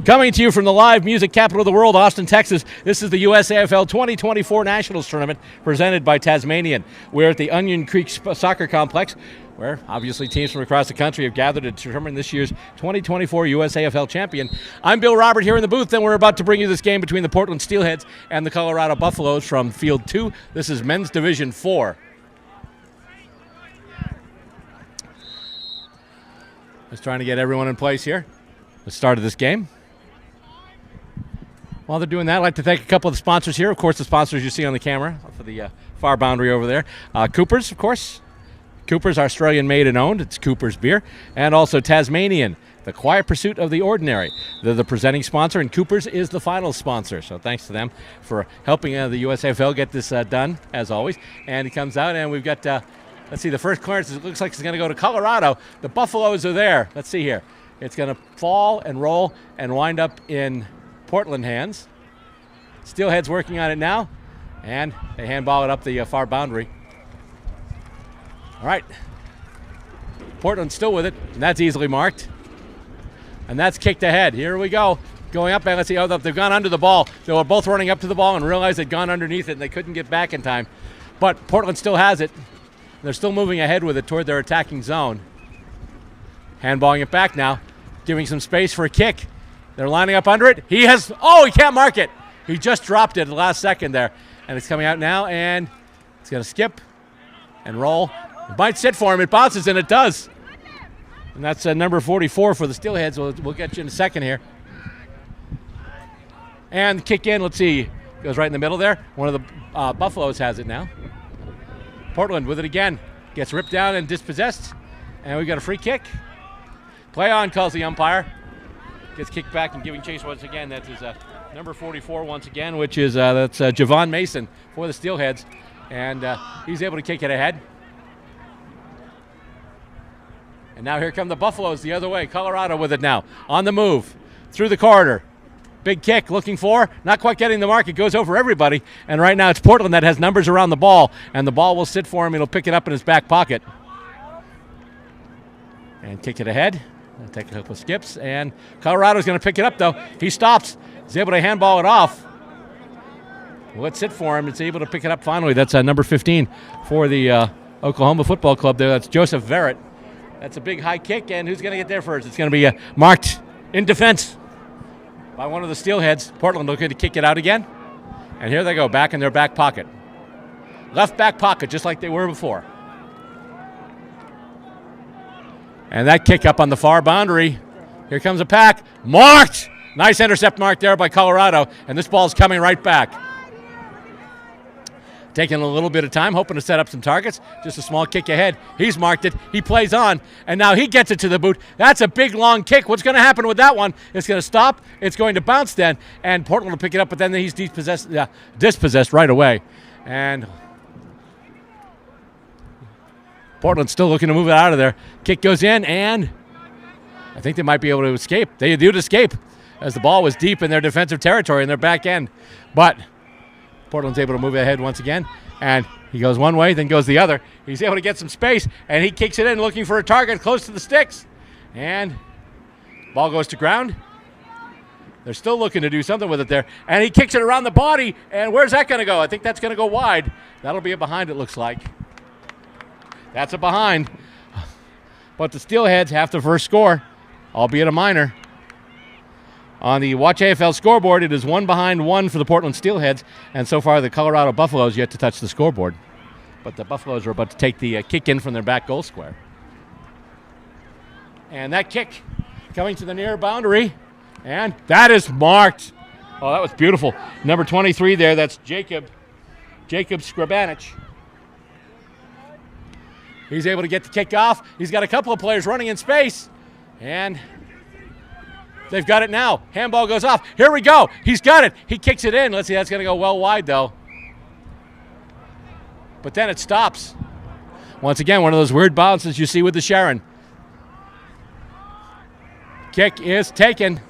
Coming to you from the live music capital of the world, Austin, Texas, this is the USAFL 2024 Nationals Tournament presented by Tasmanian. We're at the Onion Creek Soccer Complex, where obviously teams from across the country have gathered to determine this year's 2024 USAFL champion. I'm Bill Robert here in the booth, and we're about to bring you this game between the Portland Steelheads and the Colorado Buffaloes from Field 2. This is Men's Division 4. Just trying to get everyone in place here. The start of this game. While they're doing that, I'd like to thank a couple of the sponsors here. Of course, the sponsors you see on the camera for the far boundary over there. Cooper's, of course. Cooper's, Australian made and owned. It's Cooper's beer. And also Tasmanian, the Quiet Pursuit of the Ordinary. They're the presenting sponsor, and Cooper's is the final sponsor. So thanks to them for helping the USAFL get this done, as always. And he comes out, and we've got, let's see, the first clearance. It looks like it's going to go to Colorado. The Buffaloes are there. Let's see here. It's going to fall and roll and wind up in Portland hands. Steelheads working on it now, and they handball it up the far boundary. All right. Portland's still with it, and that's easily marked. And that's kicked ahead. Here we go. Going up, and let's see. Oh, they've gone under the ball. They were both running up to the ball and realized they'd gone underneath it, and they couldn't get back in time. But Portland still has it. They're still moving ahead with it toward their attacking zone. Handballing it back now, giving some space for a kick. They're lining up under it. He can't mark it. He just dropped it at the last second there. And it's coming out now, and it's going to skip and roll. It might sit for him. It bounces, and it does. And that's number 44 for the Steelheads. We'll get you in a second here. And kick in, let's see. Goes right in the middle there. One of the Buffaloes has it now. Portland with it again. Gets ripped down and dispossessed. And we got a free kick. Play on, calls the umpire. Gets kicked back and giving chase once again. That is number 44 once again, which is that's Javon Mason for the Steelheads. And he's able to kick it ahead. And now here come the Buffaloes the other way. Colorado with it now. On the move. Through the corridor. Big kick looking for. Not quite getting the mark. It goes over everybody. And right now it's Portland that has numbers around the ball. And the ball will sit for him. He'll pick it up in his back pocket. And kick it ahead. Take a couple of skips, and Colorado's going to pick it up, though. He stops. He's able to handball it off. Let's sit for him. It's able to pick it up finally. That's number 15 for the Oklahoma Football Club there. That's Joseph Verrett. That's a big high kick, and who's going to get there first? It's going to be marked in defense by one of the Steelheads. Portland looking to kick it out again. And here they go, back in their back pocket. Left back pocket, just like they were before. And that kick up on the far boundary. Here comes a pack. Marked! Nice intercept mark there by Colorado. And this ball's coming right back. Taking a little bit of time, hoping to set up some targets. Just a small kick ahead. He's marked it. He plays on. And now he gets it to the boot. That's a big, long kick. What's going to happen with that one? It's going to stop. It's going to bounce then. And Portland will pick it up, but then he's dispossessed right away. And Portland's still looking to move it out of there. Kick goes in, and I think they might be able to escape. They did escape as the ball was deep in their defensive territory in their back end. But Portland's able to move ahead once again, and he goes one way, then goes the other. He's able to get some space, and he kicks it in looking for a target close to the sticks. And ball goes to ground. They're still looking to do something with it there. And he kicks it around the body, and where's that going to go? I think that's going to go wide. That'll be a behind, it looks like. That's a behind. But the Steelheads have the first score, albeit a minor. On the Watch AFL scoreboard, it is 1-1 for the Portland Steelheads, and so far the Colorado Buffaloes yet to touch the scoreboard. But the Buffaloes are about to take the kick in from their back goal square. And that kick coming to the near boundary, and that is marked. Oh, that was beautiful. Number 23 there, that's Jacob Skrabanich. He's able to get the kick off. He's got a couple of players running in space. And they've got it now. Handball goes off. Here we go. He's got it. He kicks it in. Let's see, that's going to go well wide, though. But then it stops. Once again, one of those weird bounces you see with the Sharon. Kick is taken.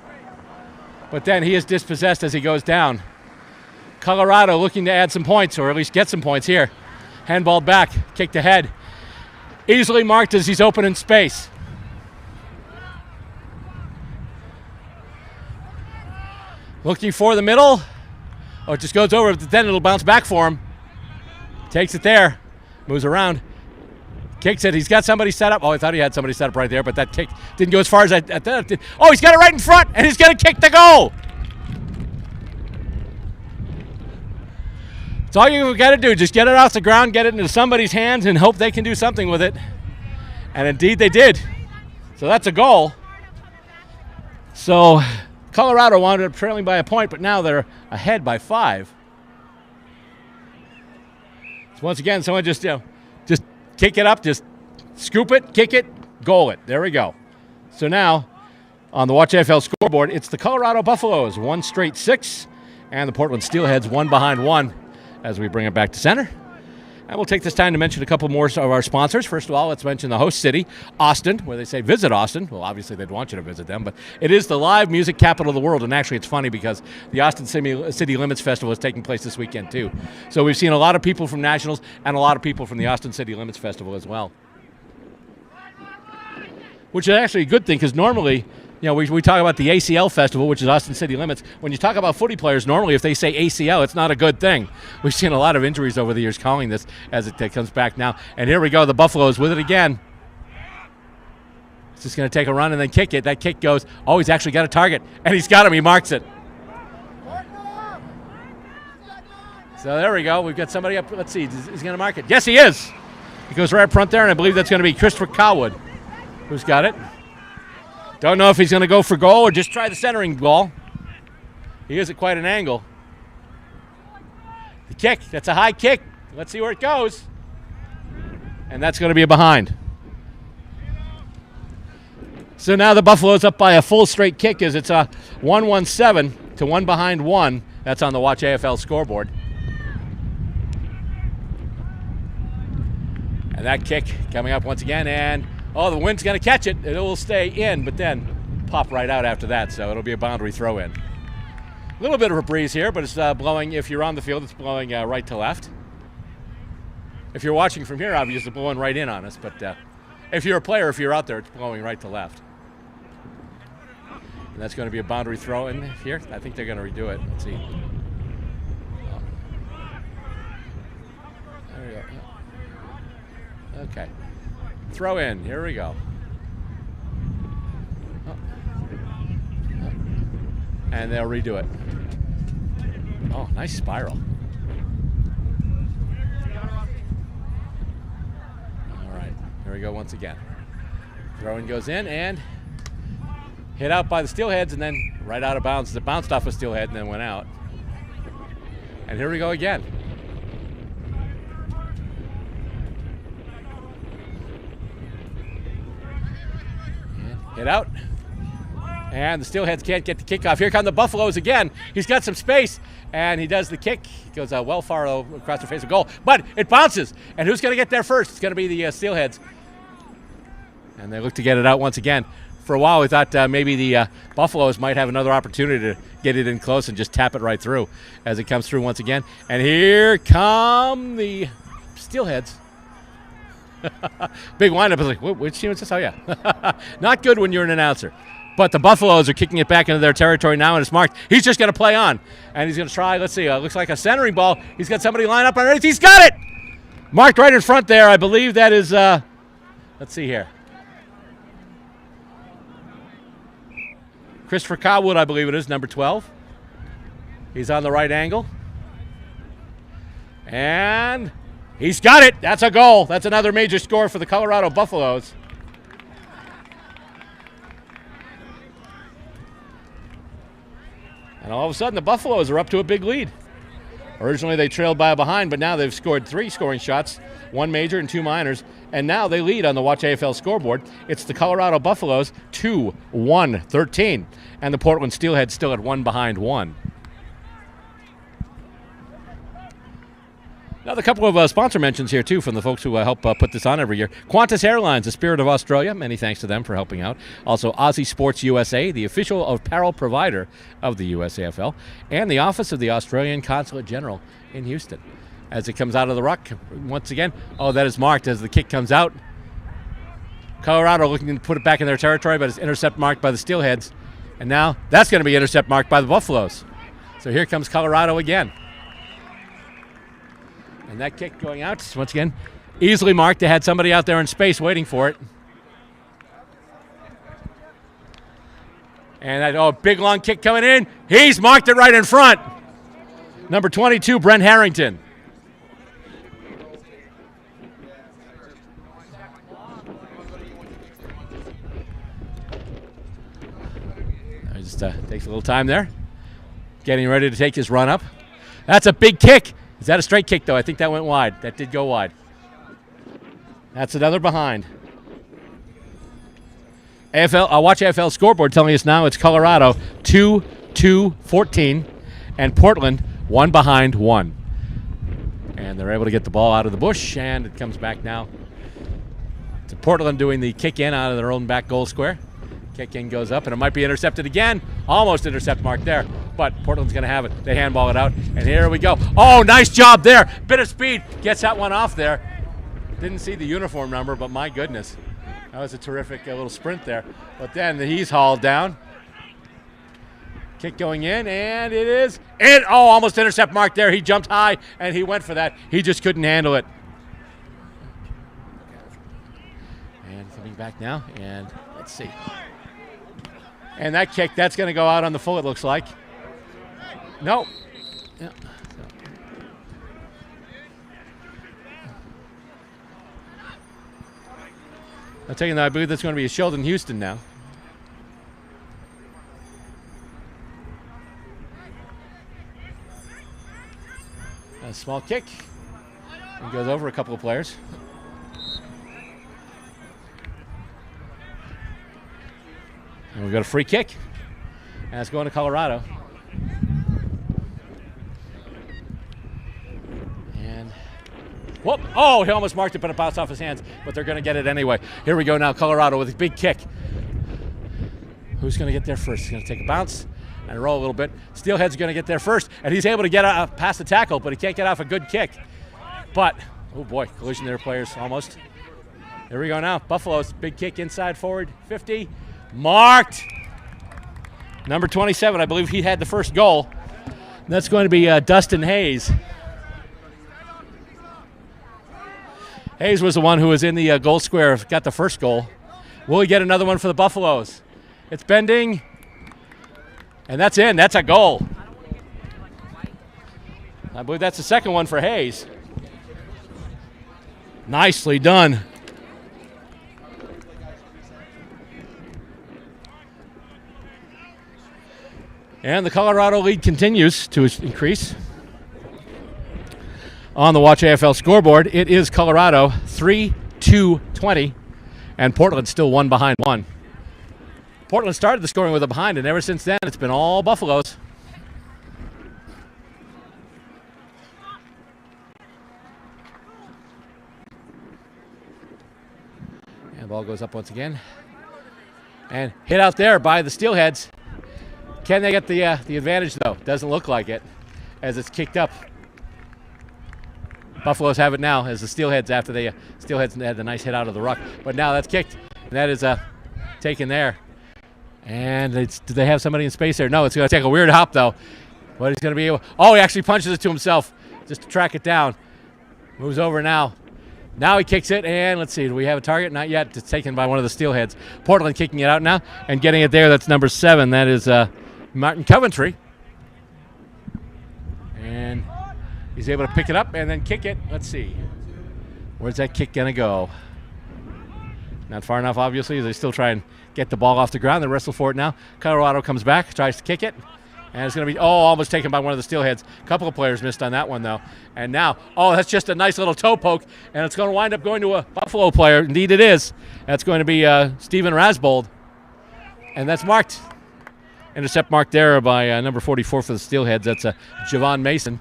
But then he is dispossessed as he goes down. Colorado looking to add some points, or at least get some points here. Handballed back. Kicked ahead. Easily marked as he's open in space. Looking for the middle. Oh, it just goes over, but then it'll bounce back for him. Takes it there. Moves around. Kicks it. He's got somebody set up. Oh, I thought he had somebody set up right there, but that kick didn't go as far as I thought it did. Oh, he's got it right in front, and he's going to kick the goal. That's all you've got to do. Just get it off the ground, get it into somebody's hands, and hope they can do something with it. And indeed they did. So that's a goal. So Colorado wound up trailing by a point, but now they're ahead by 5. So once again, someone just kick it up, just scoop it, kick it, goal it. There we go. So now on the USAFL scoreboard, it's the Colorado Buffaloes, 1 straight 6, and the Portland Steelheads 1 behind 1 as we bring it back to center. And we'll take this time to mention a couple more of our sponsors. First of all, let's mention the host city, Austin, where they say visit Austin. Well, obviously they'd want you to visit them, but it is the live music capital of the world. And actually it's funny because the Austin City Limits Festival is taking place this weekend too. So we've seen a lot of people from Nationals and a lot of people from the Austin City Limits Festival as well. Which is actually a good thing because normally, we talk about the ACL Festival, which is Austin City Limits. When you talk about footy players, normally if they say ACL, it's not a good thing. We've seen a lot of injuries over the years calling this as it comes back now. And here we go, the Buffaloes with it again. It's just going to take a run and then kick it. That kick goes, oh, he's actually got a target. And he's got him, he marks it. So there we go, we've got somebody up. Let's see, he's going to mark it. Yes, he is. He goes right up front there, and I believe that's going to be Christopher Cowwood who's got it. Don't know if he's going to go for goal or just try the centering ball. He is at quite an angle. The kick, that's a high kick. Let's see where it goes. And that's going to be a behind. So now the Buffaloes up by a full straight kick as it's a 1-1-7 to 1 behind 1. That's on the USAFL scoreboard. And that kick coming up once again, and oh, the wind's going to catch it. It will stay in, but then pop right out after that, so it'll be a boundary throw in. A little bit of a breeze here, but it's blowing, if you're on the field, it's blowing right to left. If you're watching from here, obviously it's blowing right in on us, but if you're a player, if you're out there, it's blowing right to left. And that's going to be a boundary throw in here. I think they're going to redo it. Let's see. Oh. There we go. Okay. Throw in. Here we go. Oh. Oh. And they'll redo it. Oh, nice spiral. All right. Here we go once again. Throw-in goes in and hit out by the Steelheads and then right out of bounds. It bounced off a Steelhead and then went out. And here we go again. Hit out. And the Steelheads can't get the kickoff. Here come the Buffaloes again. He's got some space, and he does the kick. He goes well far across the face of goal, but it bounces. And who's going to get there first? It's going to be the Steelheads. And they look to get it out once again. For a while, we thought maybe the Buffaloes might have another opportunity to get it in close and just tap it right through as it comes through once again. And here come the Steelheads. Big windup. I was like, which team is this? Oh, yeah. Not good when you're an announcer. But the Buffaloes are kicking it back into their territory now, and it's marked. He's just going to play on. And he's going to try, let's see, looks like a centering ball. He's got somebody lined up underneath. He's got it! Marked right in front there. I believe that is, let's see here. Christopher Cowwood, I believe it is, number 12. He's on the right angle. And he's got it. That's a goal. That's another major score for the Colorado Buffaloes. And all of a sudden, the Buffaloes are up to a big lead. Originally, they trailed by a behind, but now they've scored 3 scoring shots, 1 major and 2 minors, and now they lead on the USAFL scoreboard. It's the Colorado Buffaloes 2-1-13, and the Portland Steelheads still at 1 behind 1. Now, a couple of sponsor mentions here, too, from the folks who help put this on every year. Qantas Airlines, the Spirit of Australia. Many thanks to them for helping out. Also, Aussie Sports USA, the official apparel provider of the USAFL. And the Office of the Australian Consulate General in Houston. As it comes out of the ruck, once again, oh, that is marked as the kick comes out. Colorado looking to put it back in their territory, but it's intercept marked by the Steelheads. And now that's going to be intercept marked by the Buffaloes. So here comes Colorado again. And that kick going out, once again, easily marked. They had somebody out there in space waiting for it. And that, big long kick coming in. He's marked it right in front. Number 22, Brent Harrington. Just takes a little time there. Getting ready to take his run up. That's a big kick. Is that a straight kick, though? I think that went wide. That did go wide. That's another behind. Watch AFL scoreboard telling us now it's Colorado 2-2-14 and Portland 1 behind 1. And they're able to get the ball out of the bush, and it comes back now to Portland doing the kick in out of their own back goal square. Kick in goes up, and it might be intercepted again. Almost intercept mark there, but Portland's going to have it. They handball it out, and here we go. Oh, nice job there. Bit of speed. Gets that one off there. Didn't see the uniform number, but my goodness. That was a terrific little sprint there. But then he's hauled down. Kick going in, and it is. And, almost intercept mark there. He jumped high, and he went for that. He just couldn't handle it. And coming back now, and let's see. And that kick, that's going to go out on the full, it looks like. No. Yeah. I'll tell you that I believe that's going to be a Sheldon Houston now. A small kick. And goes over a couple of players. And we've got a free kick. And it's going to Colorado. And whoop! Oh, he almost marked it, but it bounced off his hands. But they're going to get it anyway. Here we go now, Colorado with a big kick. Who's going to get there first? He's going to take a bounce and roll a little bit. Steelhead's going to get there first, and he's able to get past the tackle, but he can't get off a good kick. But, oh boy, collision there, players, almost. Here we go now. Buffalo's big kick inside forward, 50. Marked. Number 27, I believe he had the first goal. That's going to be Dustin Hayes. Hayes was the one who was in the goal square, got the first goal. Will he get another one for the Buffaloes? It's bending. And that's in. That's a goal. I believe that's the second one for Hayes. Nicely done. And the Colorado lead continues to increase. On the Watch AFL scoreboard, it is Colorado 3-2-20, and Portland still 1 behind 1. Portland started the scoring with a behind, and ever since then, it's been all Buffaloes. And the ball goes up once again. And hit out there by the Steelheads. Can they get the advantage, though? Doesn't look like it, as it's kicked up. Buffaloes have it now, as the Steelheads, after the Steelheads had the nice hit out of the ruck. But now that's kicked, and that is taken there. And do they have somebody in space there? No, it's going to take a weird hop, though. But he's going to be able... Oh, he actually punches it to himself just to track it down. Moves over now. Now he kicks it, and let's see. Do we have a target? Not yet. It's taken by one of the Steelheads. Portland kicking it out now and getting it there. That's number 7. That is Martin Coventry. And he's able to pick it up and then kick it. Let's see. Where's that kick going to go? Not far enough, obviously. They still try and get the ball off the ground. They wrestle for it now. Colorado comes back, tries to kick it. And it's going to be, almost taken by one of the Steelheads. A couple of players missed on that one, though. And now, that's just a nice little toe poke. And it's going to wind up going to a Buffalo player. Indeed it is. That's going to be Steven Rasbold. And that's marked. Intercept marked there by number 44 for the Steelheads. That's Javon Mason.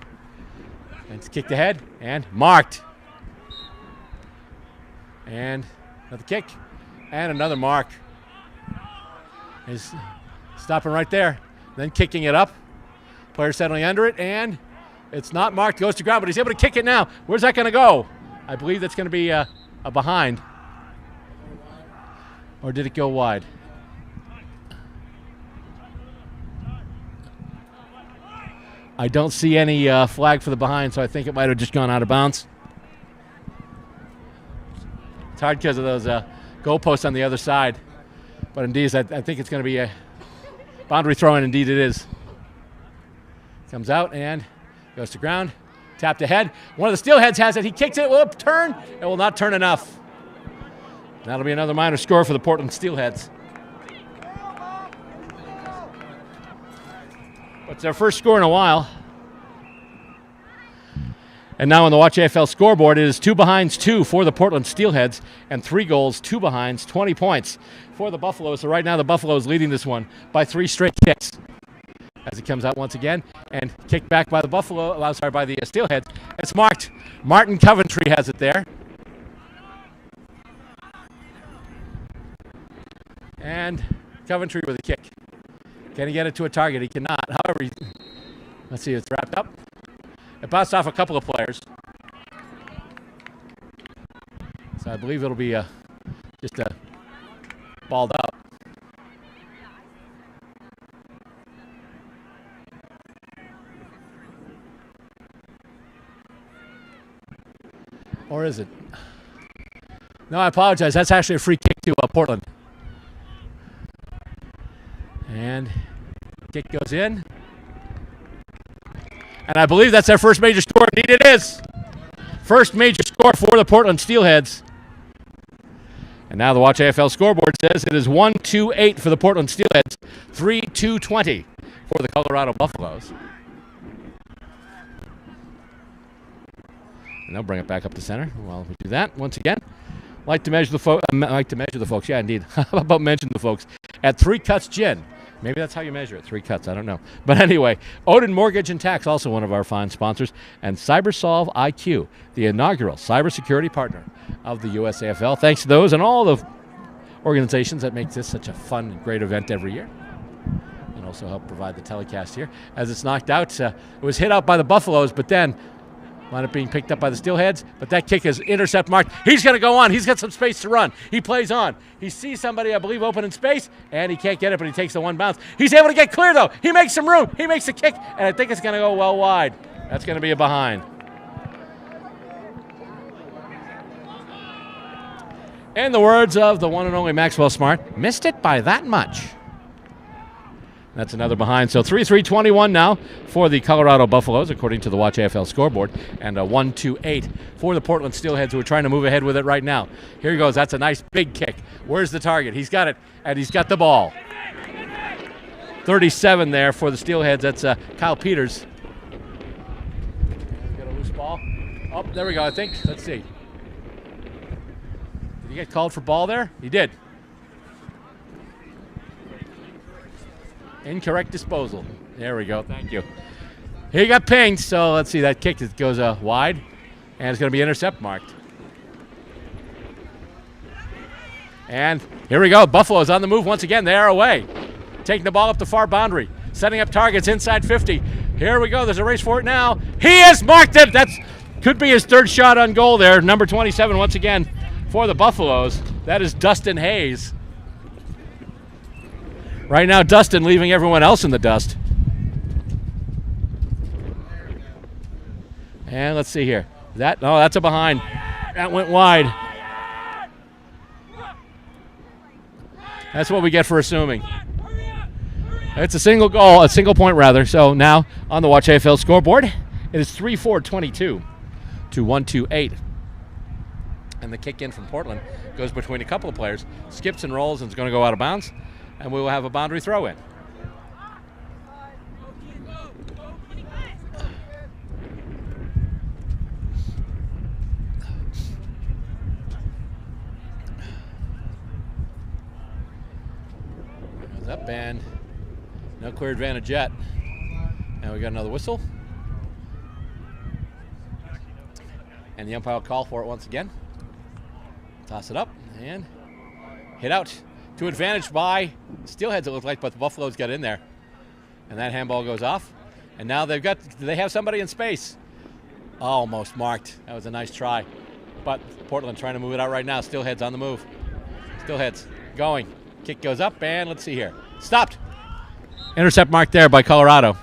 And it's kicked ahead and marked. And another kick. And another mark. He's stopping right there. Then kicking it up. Player settling under it, and it's not marked. Goes to ground, but he's able to kick it now. Where's that going to go? I believe that's going to be a behind. Or did it go wide? I don't see any flag for the behind, so I think it might have just gone out of bounds. It's hard because of those goalposts on the other side. But indeed, I think it's going to be a boundary throw, and indeed it is. Comes out and goes to ground. Tapped ahead. One of the Steelheads has it. He kicks it. Will turn. It will not turn enough. That'll be another minor score for the Portland Steelheads. It's their first score in a while. And now on the Watch AFL scoreboard, it is 2 behinds 2 for the Portland Steelheads and 3 goals, 2 behinds, 20 points for the Buffaloes. So right now the Buffaloes leading this one by 3 straight kicks. As it comes out once again and kicked back by the by the Steelheads. It's marked. Martin Coventry has it there. And Coventry with a kick. Can he get it to a target? He cannot. However, let's see, it's wrapped up. It bounced off a couple of players. So I believe it'll be just balled up. Or is it? No, I apologize. That's actually a free kick to Portland. And kick goes in. And I believe that's their first major score. Indeed it is. First major score for the Portland Steelheads. And now the Watch AFL scoreboard says it is 1-2-8 for the Portland Steelheads, 3-2-20 for the Colorado Buffaloes. And they'll bring it back up to center while we do that once again. Like to measure the folks. Yeah, indeed. How about mention the folks at 3 Cuts Gin. Maybe that's how you measure it, 3 cuts. I don't know. But anyway, Odin Mortgage and Tax, also one of our fine sponsors, and CyberSolve IQ, the inaugural cybersecurity partner of the USAFL. Thanks to those and all the organizations that make this such a fun and great event every year, and also help provide the telecast here. As it's knocked out, it was hit out by the Buffaloes, but then wound up being picked up by the Steelheads, but that kick is intercept marked. He's going to go on. He's got some space to run. He plays on. He sees somebody, I believe, open in space, and he can't get it, but he takes the one bounce. He's able to get clear, though. He makes some room. He makes a kick, and I think it's going to go well wide. That's going to be a behind. In the words of the one and only Maxwell Smart, missed it by that much. That's another behind. So 3-3-21 now for the Colorado Buffaloes, according to the Watch AFL scoreboard, and a 1-2-8 for the Portland Steelheads, who are trying to move ahead with it right now. Here he goes. That's a nice big kick. Where's the target? He's got it, and he's got the ball. 37 there for the Steelheads. That's Kyle Peters. He's got a loose ball. Oh, there we go, I think. Let's see. Did he get called for ball there? He did. Incorrect disposal. There we go. Thank you. He got pinged, so let's see. That kick goes wide, and it's going to be intercept marked. And here we go. Buffalo's on the move once again. They are away. Taking the ball up the far boundary. Setting up targets inside 50. Here we go. There's a race for it now. He has marked it. That could be his third shot on goal there. Number 27 once again for the Buffaloes. That is Dustin Hayes. Right now, Dustin leaving everyone else in the dust. And let's see here. That's a behind. That went wide. That's what we get for assuming. It's a single goal, a single point rather. So now on the Watch AFL scoreboard, it is 3-4-22 to 1-2-8. And the kick in from Portland goes between a couple of players, skips and rolls, and is going to go out of bounds. And we will have a boundary throw in. Goes up and no clear advantage yet. And we got another whistle. And the umpire will call for it once again. Toss it up and hit out. To advantage by Steelheads, it looked like, but the Buffaloes got in there. And that handball goes off. And now they have somebody in space. Almost marked. That was a nice try. But Portland trying to move it out right now. Steelheads on the move. Steelheads going. Kick goes up, and let's see here. Stopped. Intercept marked there by Colorado.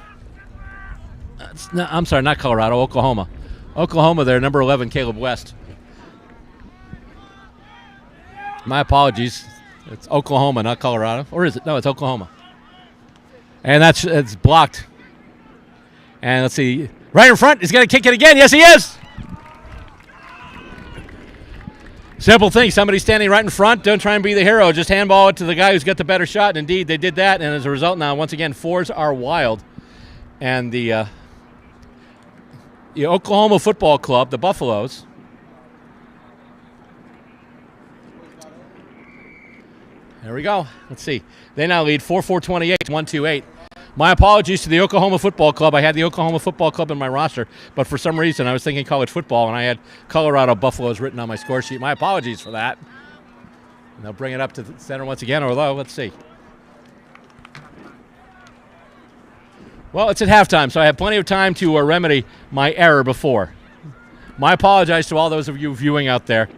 No, I'm sorry, not Colorado, Oklahoma. Oklahoma, they're number 11, Caleb West. My apologies. It's Oklahoma, not Colorado. Or is it? No, it's Oklahoma. And it's blocked. And let's see. Right in front. He's going to kick it again. Yes, he is. Simple thing. Somebody standing right in front. Don't try and be the hero. Just handball it to the guy who's got the better shot. And indeed, they did that. And as a result, now, once again, fours are wild. And the Oklahoma Football Club, the Buffaloes, there we go. Let's see. They now lead 4-4-28, 1-2-8. My apologies to the Oklahoma Football Club. I had the Oklahoma Football Club in my roster, but for some reason I was thinking college football, and I had Colorado Buffaloes written on my score sheet. My apologies for that. And they'll bring it up to the center once again, although, let's see. Well, it's at halftime, so I have plenty of time to remedy my error before. My apologies to all those of you viewing out there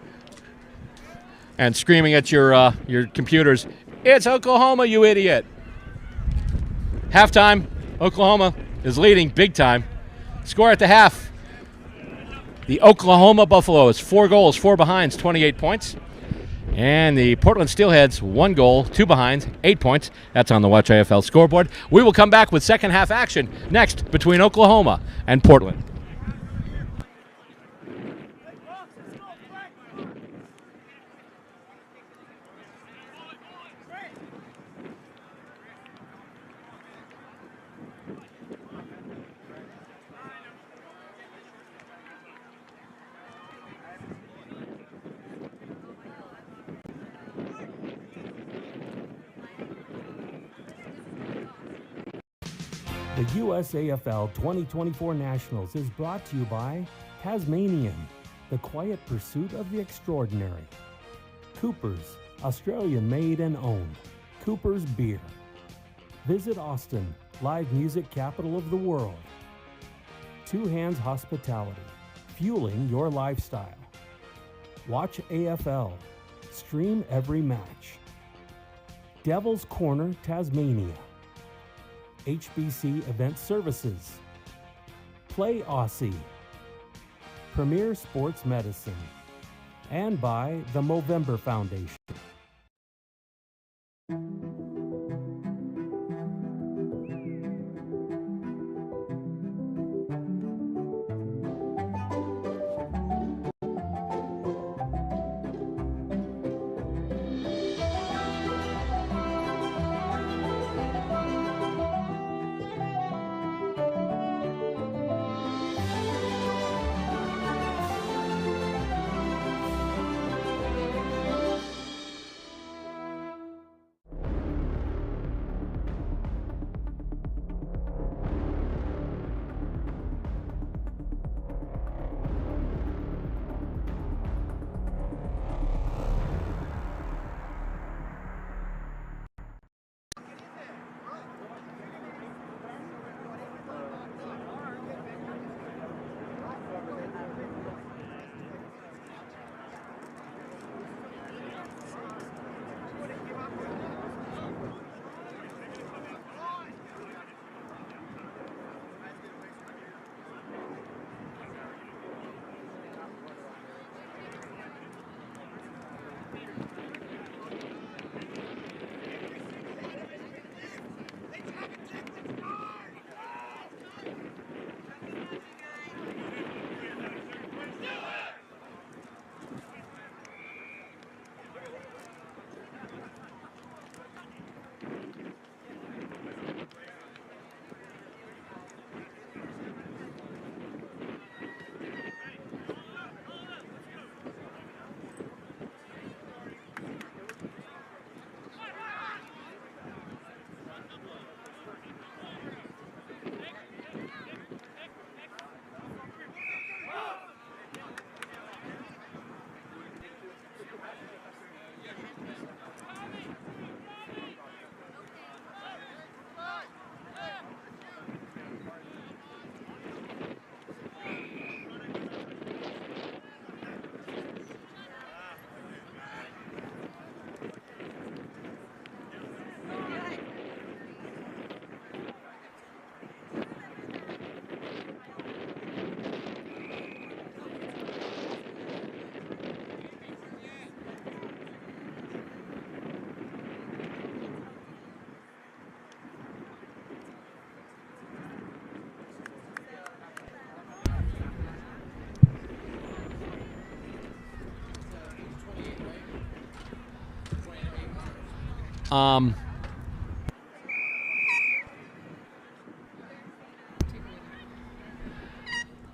and screaming at your computers, "It's Oklahoma, you idiot." Halftime, Oklahoma is leading big time. Score at the half. The Oklahoma Buffaloes, 4 goals, 4 behinds, 28 points. And the Portland Steelheads, 1 goal, 2 behinds, 8 points. That's on the Watch AFL scoreboard. We will come back with second half action next between Oklahoma and Portland. The USAFL 2024 Nationals is brought to you by Tasmanian, the quiet pursuit of the extraordinary. Coopers, Australian made and owned. Coopers Beer. Visit Austin, live music capital of the world. Two Hands Hospitality, fueling your lifestyle. Watch AFL, stream every match. Devil's Corner, Tasmania. HBC Event Services, Play Aussie, Premier Sports Medicine, and by the Movember Foundation.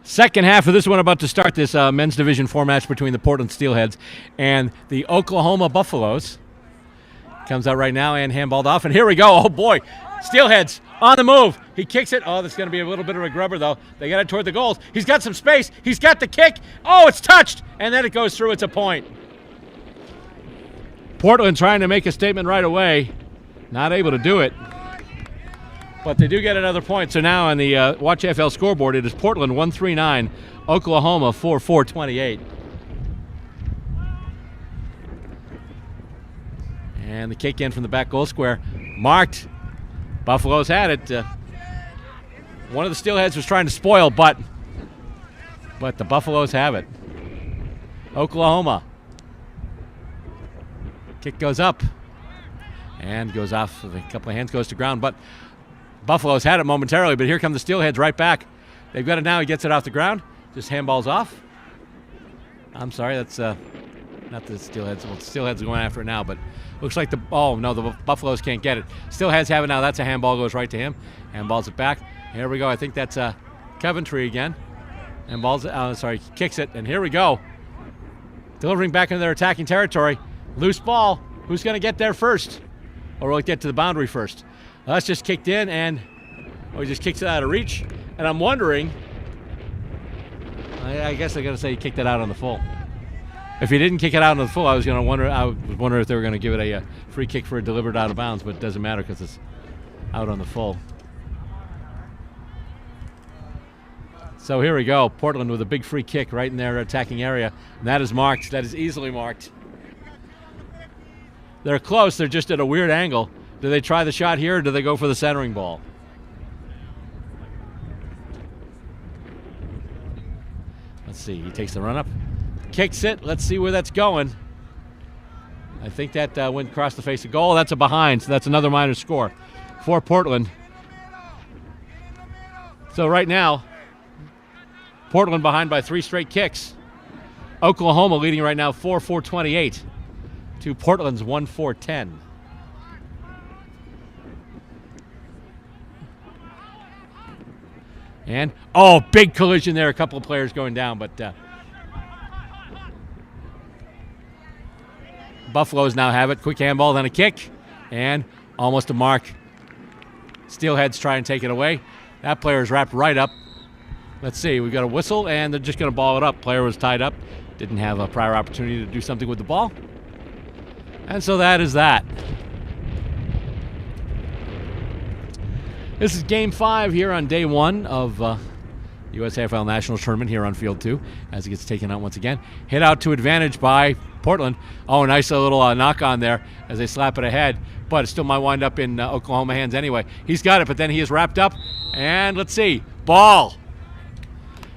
Second half of this one about to start, this men's Division 4 match between the Portland Steelheads and the Oklahoma Buffaloes. Comes out right now and handballed off, and here we go. Oh boy, Steelheads on the move. He kicks it. Oh, that's going to be a little bit of a grubber though. They got it toward the goals. He's got some space. He's got the kick. Oh, it's touched, and then it goes through. It's a point. Portland trying to make a statement right away. Not able to do it. But they do get another point. So now on the Watch AFL scoreboard, it is Portland 139, Oklahoma 4-4-28. And the kick in from the back goal square. Marked. Buffaloes had it. One of the Steelheads was trying to spoil, but the Buffaloes have it. Oklahoma. Kick goes up and goes off of a couple of hands, goes to ground, but Buffalo's had it momentarily, but here come the Steelheads right back. They've got it now. He gets it off the ground. Just handballs off. I'm sorry, that's not the Steelheads. Well, the Steelheads are going after it now, but looks like the Buffaloes can't get it. Steelheads have it now. That's a handball, goes right to him. Handballs it back. Here we go. I think that's Coventry again. Kicks it, and here we go. Delivering back into their attacking territory. Loose ball. Who's going to get there first? Or will it get to the boundary first? That's just kicked in, and he just kicks it out of reach. And I'm wondering, I guess I'm going to say he kicked it out on the full. If he didn't kick it out on the full, I was wondering if they were going to give it a free kick for a delivered out of bounds, but it doesn't matter because it's out on the full. So here we go. Portland with a big free kick right in their attacking area. And that is marked. That is easily marked. They're close. They're just at a weird angle. Do they try the shot here, or do they go for the centering ball? Let's see. He takes the run up, kicks it. Let's see where that's going. I think that went across the face of goal. That's a behind, so that's another minor score for Portland. So right now, Portland behind by 3 straight kicks. Oklahoma leading right now 4-4-28 to Portland's 1-4-10. And, big collision there. A couple of players going down, but Buffaloes now have it. Quick handball, then a kick, and almost a mark. Steelheads try and take it away. That player is wrapped right up. Let's see. We've got a whistle, and they're just going to ball it up. Player was tied up. Didn't have a prior opportunity to do something with the ball. And so that is that. This is Game 5 here on Day 1 of USAFL Nationals Tournament here on Field 2 as it gets taken out once again. Hit out to advantage by Portland. Oh, nice little knock on there as they slap it ahead, but it still might wind up in Oklahoma hands anyway. He's got it, but then he is wrapped up, and let's see. Ball.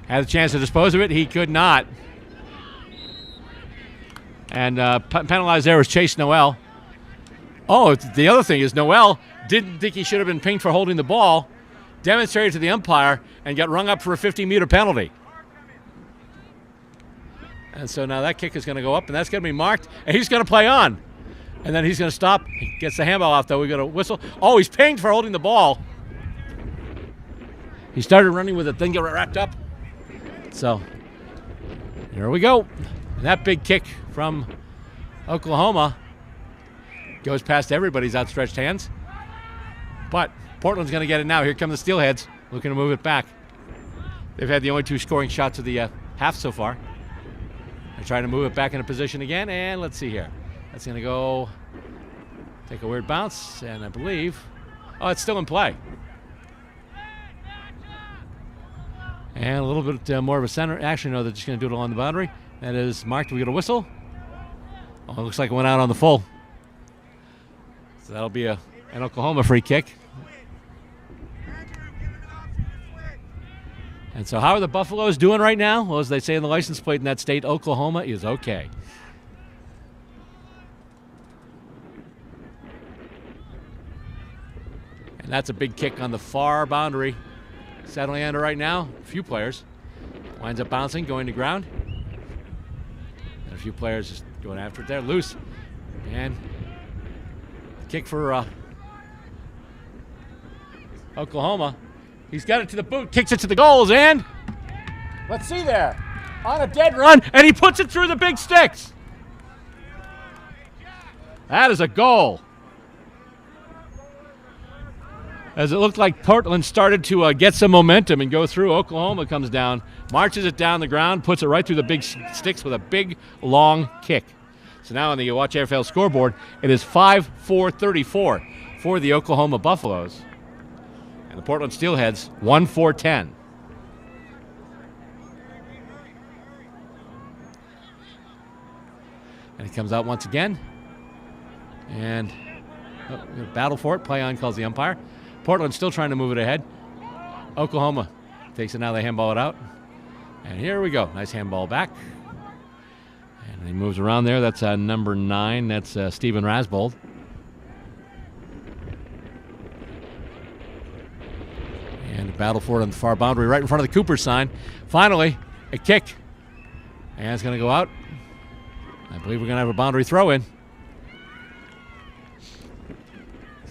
Had a chance to dispose of it. He could not. And penalized there was Chase Noel. Oh, the other thing is Noel didn't think he should have been pinged for holding the ball, demonstrated to the umpire, and got rung up for a 50-meter penalty. And so now that kick is going to go up, and that's going to be marked, and he's going to play on. And then he's going to stop. He gets the handball off, though. We got a whistle. Oh, he's pinged for holding the ball. He started running with it, then got wrapped up. So here we go. And that big kick from Oklahoma goes past everybody's outstretched hands. But Portland's going to get it now. Here come the Steelheads looking to move it back. They've had the only 2 scoring shots of the half so far. They're trying to move it back into position again, and let's see here. That's going to go take a weird bounce, and I believe, it's still in play. And a little bit more of a center. Actually, no, they're just going to do it along the boundary. That is marked. We get a whistle. Oh, it looks like it went out on the full. So that'll be an Oklahoma free kick. And so how are the Buffaloes doing right now? Well, as they say in the license plate in that state, Oklahoma is okay. And that's a big kick on the far boundary. Settling under right now, a few players. Winds up bouncing, going to ground. And a few players just going after it there. Loose. And kick for Oklahoma. He's got it to the boot, kicks it to the goals, and let's see there. On a dead run, and he puts it through the big sticks. That is a goal. As it looked like Portland started to get some momentum and go through, Oklahoma comes down, marches it down the ground, puts it right through the big sticks with a big, long kick. So now on the USAFL scoreboard, it is 5-4-34 for the Oklahoma Buffaloes. And the Portland Steelheads, 1-4-10. And he comes out once again. And we're going to battle for it. Play on, calls the umpire. Portland still trying to move it ahead. Oklahoma takes it now. They handball it out. And here we go. Nice handball back. And he moves around there. That's number 9. That's Steven Rasbold. And a battle for it on the far boundary right in front of the Cooper sign. Finally, a kick. And it's going to go out. I believe we're going to have a boundary throw in.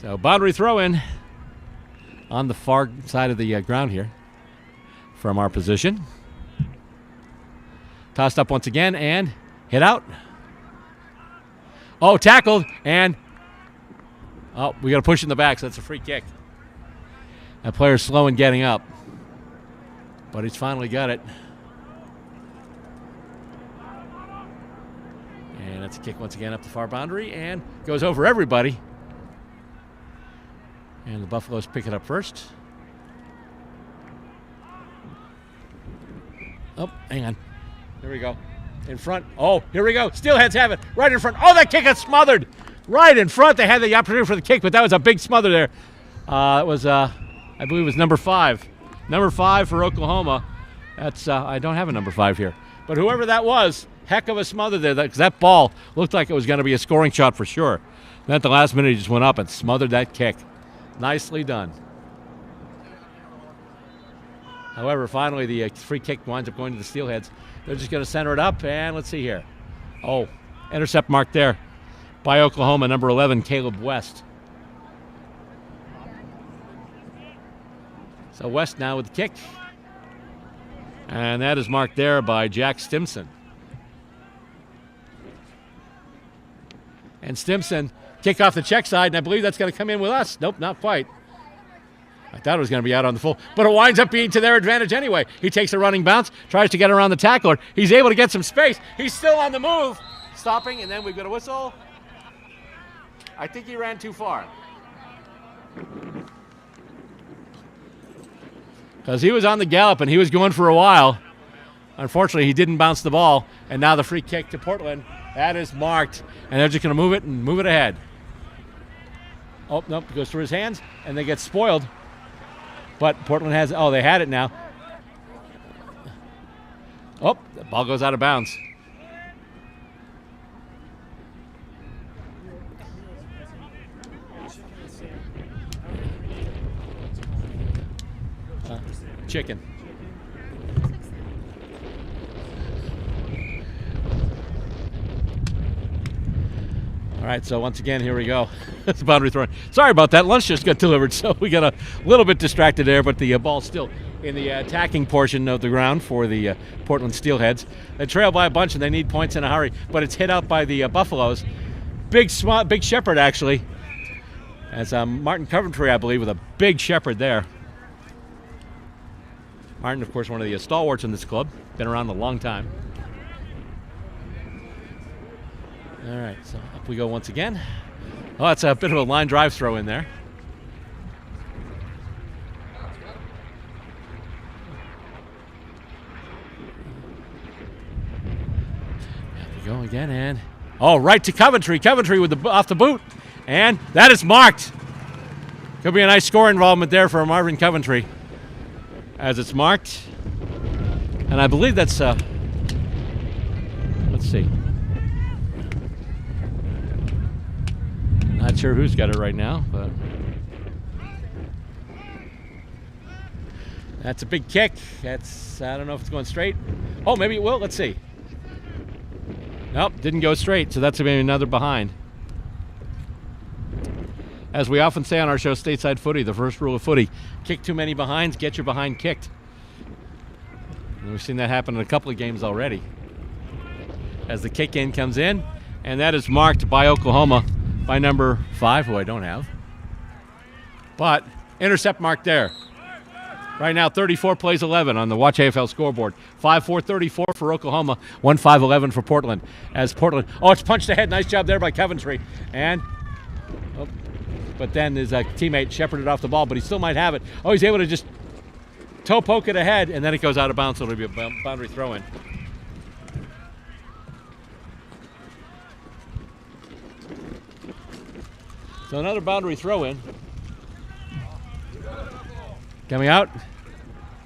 So boundary throw in on the far side of the ground here from our position. Tossed up once again and hit out. Oh, tackled, and we got to push in the back, so that's a free kick. That player's slow in getting up, but he's finally got it. And that's a kick once again up the far boundary and goes over everybody. And the Buffaloes pick it up first. Oh, hang on. Here we go. In front. Oh, here we go. Steelheads have it right in front. Oh, that kick got smothered. Right in front. They had the opportunity for the kick, but that was a big smother there. It was, I believe it was number 5. Number 5 for Oklahoma. That's, I don't have a number 5 here. But whoever that was, heck of a smother there, because that ball looked like it was going to be a scoring shot for sure. Then at the last minute, he just went up and smothered that kick. Nicely done. However, finally, the free kick winds up going to the Steelheads. They're just going to center it up, and let's see here. Oh, intercept mark there by Oklahoma, number 11, Caleb West. So West now with the kick. And that is marked there by Jack Stimson. And Stimson, kick off the check side, and I believe that's going to come in with us. Nope, not quite. I thought it was going to be out on the full, but it winds up being to their advantage anyway. He takes a running bounce, tries to get around the tackler. He's able to get some space. He's still on the move. Stopping, and then we've got a whistle. I think he ran too far. Because he was on the gallop, and he was going for a while. Unfortunately, he didn't bounce the ball, and now the free kick to Portland. That is marked, and they're just going to move it and move it ahead. Oh, nope, it goes through his hands, and they get spoiled. But Portland has, oh, they had it now. Oh, the ball goes out of bounds. Chicken. All right, so once again, here we go. It's a boundary throw. Sorry about that. Lunch just got delivered, so we got a little bit distracted there, but the ball's still in the attacking portion of the ground for the Portland Steelheads. They trail by a bunch, and they need points in a hurry, but it's hit out by the Buffaloes. Big shepherd, actually. That's Martin Coventry, I believe, with a big shepherd there. Martin, of course, one of the stalwarts in this club. Been around a long time. All right, so up we go once again. Oh, that's a bit of a line drive throw in there. There we go again, and oh, right to Coventry. Coventry with the off the boot, and that is marked. Could be a nice score involvement there for Marvin Coventry, as it's marked. And I believe that's let's see. Not sure who's got it right now, but that's a big kick. That's, I don't know if it's going straight. Oh, maybe it will. Let's see. Nope, didn't go straight, so that's maybe another behind. As we often say on our show, Stateside Footy, the first rule of footy, kick too many behinds, get your behind kicked. And we've seen that happen in a couple of games already. As the kick in comes in, and that is marked by Oklahoma by number 5, who I don't have. But intercept mark there. Right now, 34 plays 11 on the Watch AFL scoreboard. 5-4-34 for Oklahoma, 1-5-11 for Portland. As Portland, it's punched ahead. Nice job there by Coventry. And, but then his teammate shepherded off the ball, but he still might have it. He's able to just toe poke it ahead, and then it goes out of bounds, so it'll be a boundary throw-in. So another boundary throw-in. Coming out.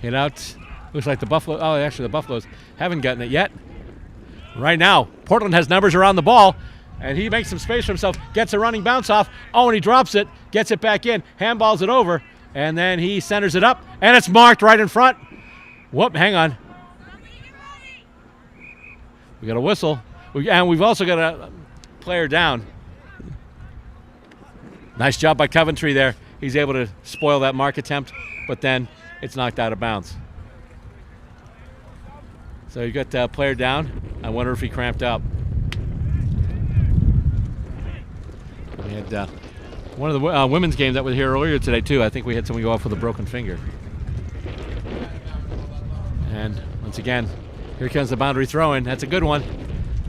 Hit out. Looks like the Buffalo. Actually, the Buffaloes haven't gotten it yet. Right now, Portland has numbers around the ball, and he makes some space for himself, gets a running bounce off. And he drops it, gets it back in, handballs it over, and then he centers it up, and it's marked right in front. Whoop, hang on. We got a whistle, and we've also got a player down. Nice job by Coventry there. He's able to spoil that mark attempt, but then it's knocked out of bounds. So you got the player down. I wonder if he cramped up. We had one of the women's games that was here earlier today, too. I think we had someone go off with a broken finger. And once again, here comes the boundary throw-in. That's a good one.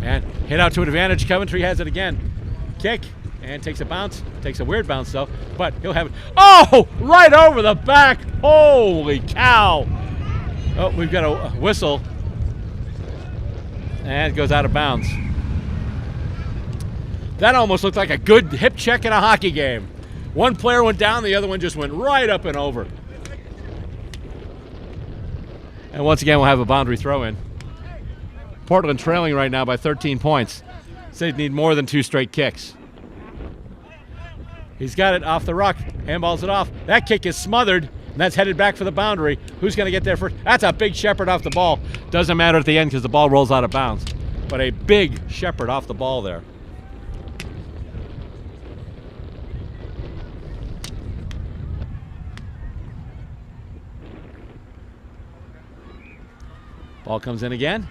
And hit out to an advantage. Coventry has it again. Kick. And takes a bounce. Takes a weird bounce, though. But he'll have it. Right over the back. Holy cow. We've got a whistle. And it goes out of bounds. That almost looked like a good hip check in a hockey game. One player went down. The other one just went right up and over. And once again, we'll have a boundary throw-in. Portland trailing right now by 13 points. So they need more than 2 straight kicks. He's got it off the ruck, handballs it off. That kick is smothered, and that's headed back for the boundary. Who's going to get there first? That's a big shepherd off the ball. Doesn't matter at the end because the ball rolls out of bounds. But a big shepherd off the ball there. Ball comes in again.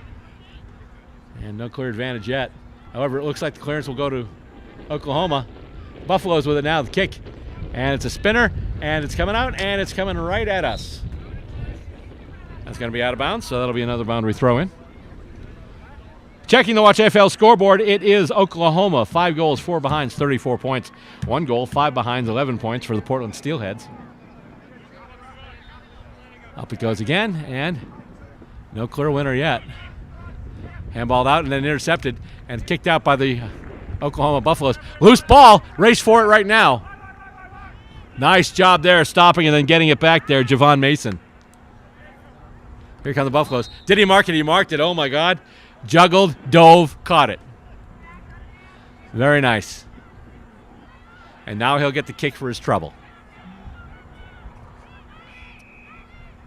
And no clear advantage yet. However, it looks like the clearance will go to Oklahoma. Buffalo's with it now, the kick. And it's a spinner, and it's coming out, and it's coming right at us. That's going to be out of bounds, so that'll be another boundary throw-in. Checking the Watch AFL scoreboard, it is Oklahoma. 5 goals, 4 behinds, 34 points. 1 goal, 5 behinds, 11 points for the Portland Steelheads. Up it goes again, and no clear winner yet. Handballed out and then intercepted and kicked out by the Oklahoma Buffaloes. Loose ball, race for it right now. Nice job there, stopping and then getting it back there, Javon Mason. Here come the Buffaloes. Did he mark it? He marked it. Oh, my God. Juggled, dove, caught it. Very nice. And now he'll get the kick for his trouble.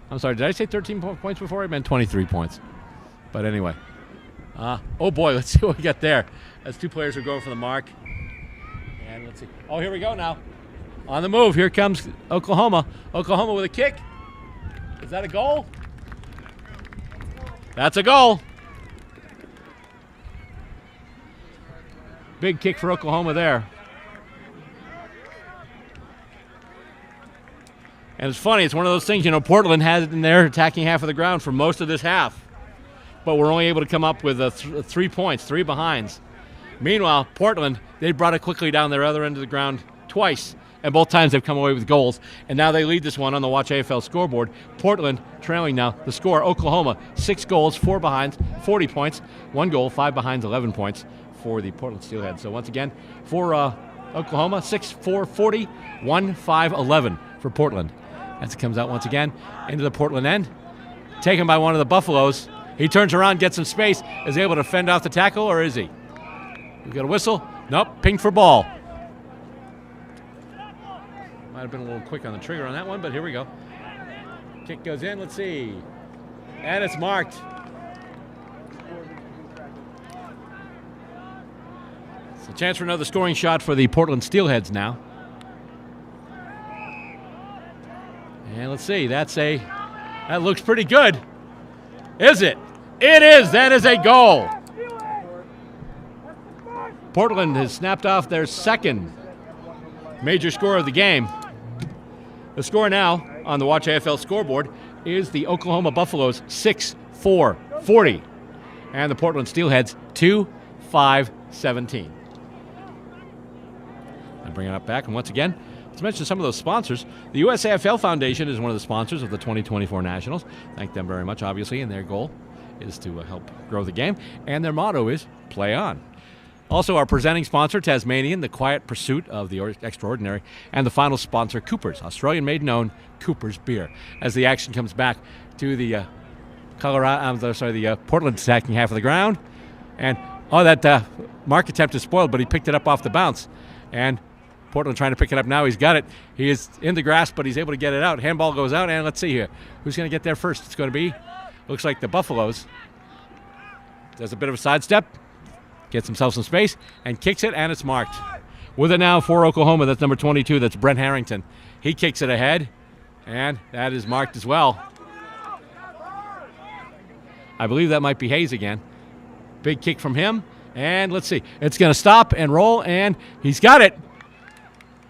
I'm sorry, did I say 13 points before? I meant 23 points. But anyway. Oh, boy, let's see what we got there. As 2 players are going for the mark. And let's see. Oh, here we go now. On the move. Here comes Oklahoma. Oklahoma with a kick. Is that a goal? That's a goal. Big kick for Oklahoma there. And it's funny. It's one of those things, Portland has it in their attacking half of the ground for most of this half. But we're only able to come up with 3 points, 3 behinds. Meanwhile, Portland, they brought it quickly down their other end of the ground twice, and both times they've come away with goals. And now they lead this one on the Watch AFL scoreboard. Portland trailing now. The score, Oklahoma, 6 goals, 4 behinds, 40 points. 1 goal, 5 behinds, 11 points for the Portland Steelheads. So once again, for Oklahoma, 6-4-40, 1-5-11 for Portland. As it comes out once again into the Portland end. Taken by one of the Buffaloes. He turns around, gets some space. Is he able to fend off the tackle, or is he? We got a whistle. Nope, pinged for ball. Might have been a little quick on the trigger on that one, but here we go. Kick goes in, let's see. And it's marked. It's a chance for another scoring shot for the Portland Steelheads now. And let's see, that looks pretty good. Is it? It is. That is a goal. Portland has snapped off their second major score of the game. The score now on the Watch AFL scoreboard is the Oklahoma Buffaloes 6-4-40 and the Portland Steelheads 2-5-17. I'll bring it up back, and once again, let's mention some of those sponsors. The USAFL Foundation is one of the sponsors of the 2024 Nationals. Thank them very much, obviously, and their goal is to help grow the game, and their motto is play on. Also, our presenting sponsor, Tasmanian, the quiet pursuit of the extraordinary, and the final sponsor, Coopers, Australian-made known Coopers beer. As the action comes back to the Portland attacking half of the ground, and that mark attempt is spoiled, but he picked it up off the bounce, and Portland trying to pick it up now. He's got it. He is in the grasp, but he's able to get it out. Handball goes out, and let's see here. Who's going to get there first? It's going to be, looks like the Buffaloes. Does a bit of a sidestep, gets himself some space, and kicks it, and it's marked. With it now for Oklahoma, that's number 22, that's Brent Harrington. He kicks it ahead, and that is marked as well. I believe that might be Hayes again. Big kick from him, and let's see. It's going to stop and roll, and he's got it.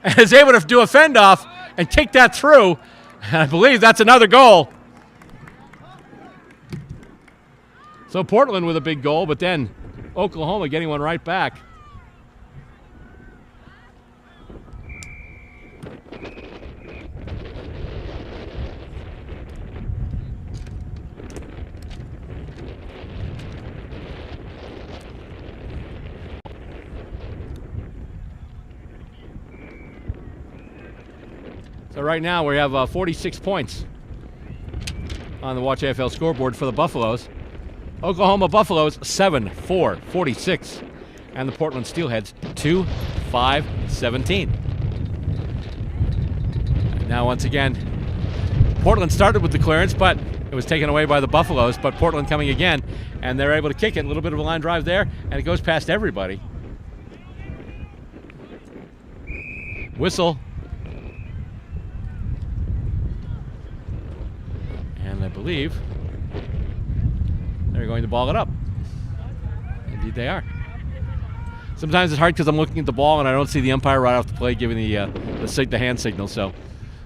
And is able to do a fend off and kick that through. And I believe that's another goal. So Portland with a big goal, but then Oklahoma getting one right back. So right now we have 46 points on the Watch AFL scoreboard for the Buffaloes. Oklahoma Buffaloes 7-4-46, and the Portland Steelheads 2-5-17. Now once again, Portland started with the clearance, but it was taken away by the Buffaloes, but Portland coming again, and they're able to kick it. A little bit of a line drive there, and it goes past everybody. Whistle. And I believe they're going to ball it up. Indeed they are. Sometimes it's hard because I'm looking at the ball and I don't see the umpire right off the plate giving the hand signal. So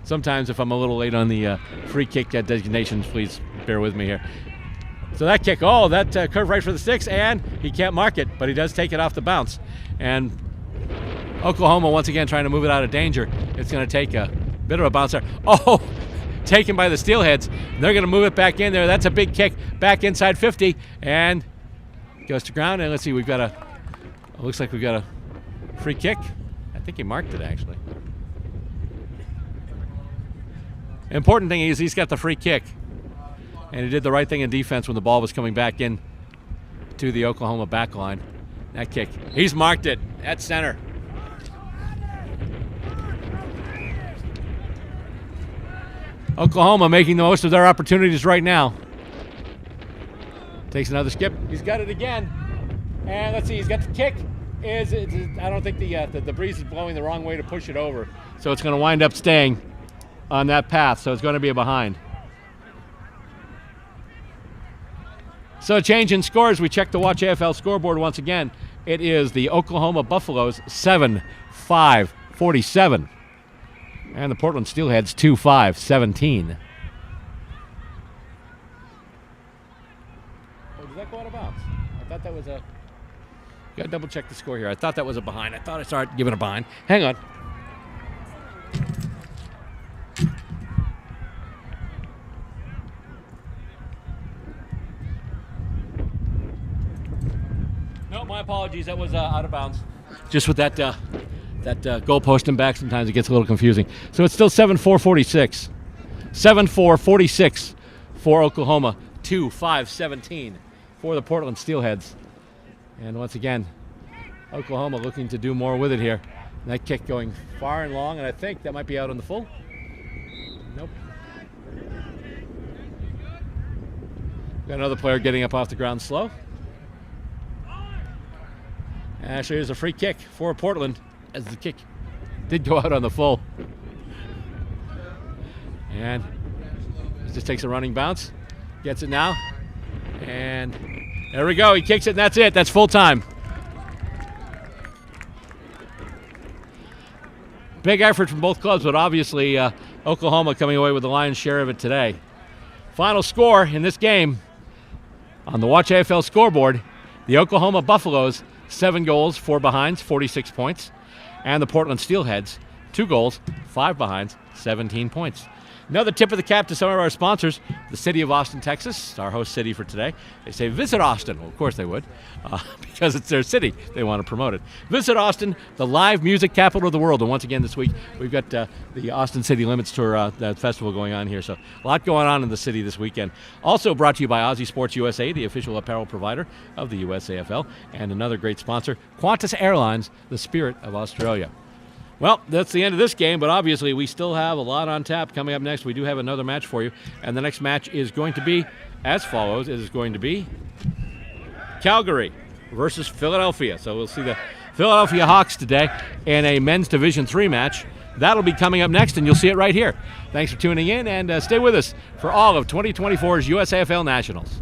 sometimes if I'm a little late on the free kick designations, please bear with me here. So that kick, that curve right for the sticks, and he can't mark it, but he does take it off the bounce. And Oklahoma once again trying to move it out of danger. It's going to take a bit of a bounce there. Taken by the Steelheads. They're going to move it back in there. That's a big kick back inside 50 and goes to ground. And let's see, looks like we've got a free kick. I think he marked it actually. Important thing is he's got the free kick. And he did the right thing in defense when the ball was coming back in to the Oklahoma back line. That kick. He's marked it at center. Oklahoma making the most of their opportunities right now. Takes another skip. He's got it again. And let's see, he's got the kick. I don't think the breeze is blowing the wrong way to push it over. So it's going to wind up staying on that path. So it's going to be a behind. So a change in scores. We check the Watch AFL scoreboard once again. It is the Oklahoma Buffaloes 7-5-47. And the Portland Steelheads 2-5-17. Did that go out of bounds? I thought that was a... Gotta double check the score here. I thought that was a behind. I thought I saw it giving a behind. Hang on. No, my apologies. That was out of bounds. Just with that goal posting back, sometimes it gets a little confusing. So it's still 7-4-46. 7-4-46 for Oklahoma. 2-5-17 for the Portland Steelheads. And once again, Oklahoma looking to do more with it here. And that kick going far and long, and I think that might be out on the full. Nope. Got another player getting up off the ground slow. And actually, there's a free kick for Portland, as the kick did go out on the full. And just takes a running bounce. Gets it now. And there we go. He kicks it, and that's it. That's full time. Big effort from both clubs, but obviously Oklahoma coming away with the lion's share of it today. Final score in this game on the Watch AFL scoreboard, the Oklahoma Buffaloes, 7 goals, 4 behinds, 46 points. And the Portland Steelheads, 2 goals, 5 behinds, 17 points. Another tip of the cap to some of our sponsors, the city of Austin, Texas, our host city for today. They say, visit Austin. Well, of course they would, because it's their city. They want to promote it. Visit Austin, the live music capital of the world. And once again this week, we've got the Austin City Limits Tour the festival going on here. So a lot going on in the city this weekend. Also brought to you by Aussie Sports USA, the official apparel provider of the USAFL. And another great sponsor, Qantas Airlines, the spirit of Australia. Well, that's the end of this game, but obviously we still have a lot on tap. Coming up next, we do have another match for you, and the next match is going to be as follows. It is going to be Calgary versus Philadelphia. So we'll see the Philadelphia Hawks today in a men's Division III match. That'll be coming up next, and you'll see it right here. Thanks for tuning in, and stay with us for all of 2024's USAFL Nationals.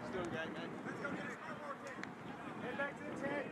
Still game, man. Let's go get it. Head back to the tent.